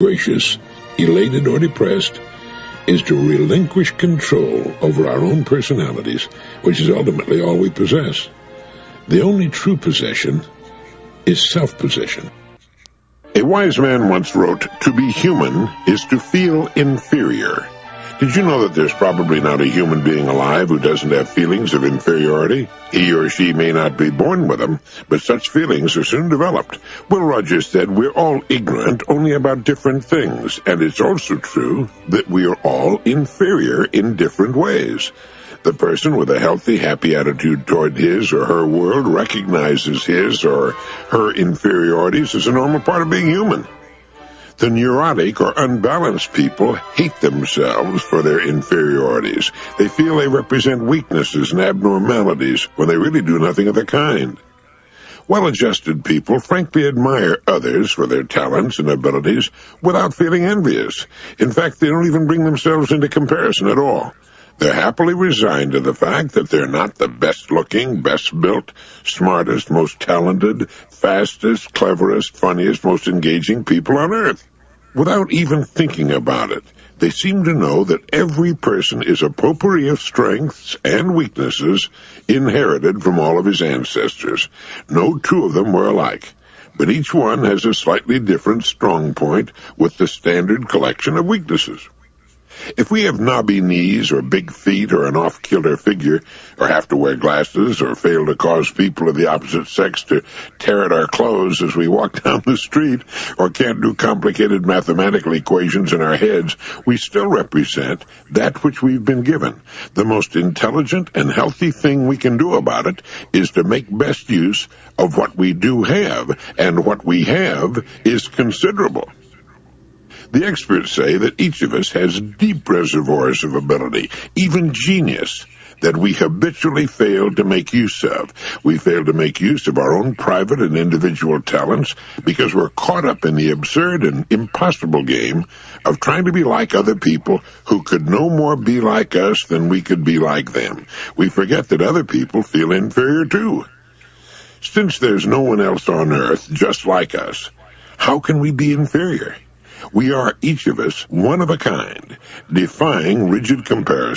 gracious, elated, or depressed is to relinquish control over our own personalities, which is ultimately all we possess. The only true possession is self-possession. A wise man once wrote, "To be human is to feel inferior." Did you know that there's probably not a human being alive who doesn't have feelings of inferiority? He or she may not be born with them, but such feelings are soon developed. Will Rogers said we're all ignorant only about different things, and it's also true that we are all inferior in different ways. The person with a healthy, happy attitude toward his or her world recognizes his or her inferiorities as a normal part of being human. The neurotic or unbalanced people hate themselves for their inferiorities. They feel they represent weaknesses and abnormalities when they really do nothing of the kind. Well-adjusted people frankly admire others for their talents and abilities without feeling envious. In fact, they don't even bring themselves into comparison at all. They're happily resigned to the fact that they're not the best-looking, best-built, smartest, most talented, fastest, cleverest, funniest, most engaging people on earth. Without even thinking about it, they seem to know that every person is a potpourri of strengths and weaknesses inherited from all of his ancestors. No two of them were alike, but each one has a slightly different strong point with the standard collection of weaknesses. If we have knobby knees or big feet or an off-kilter figure, or have to wear glasses or fail to cause people of the opposite sex to tear at our clothes as we walk down the street, or can't do complicated mathematical equations in our heads, we still represent that which we've been given. The most intelligent and healthy thing we can do about it is to make best use of what we do have, and what we have is considerable. The experts say that each of us has deep reservoirs of ability, even genius, that we habitually fail to make use of. We fail to make use of our own private and individual talents because we're caught up in the absurd and impossible game of trying to be like other people who could no more be like us than we could be like them. We forget that other people feel inferior too. Since there's no one else on earth just like us, how can we be inferior? We are, each of us, one of a kind, defying rigid comparison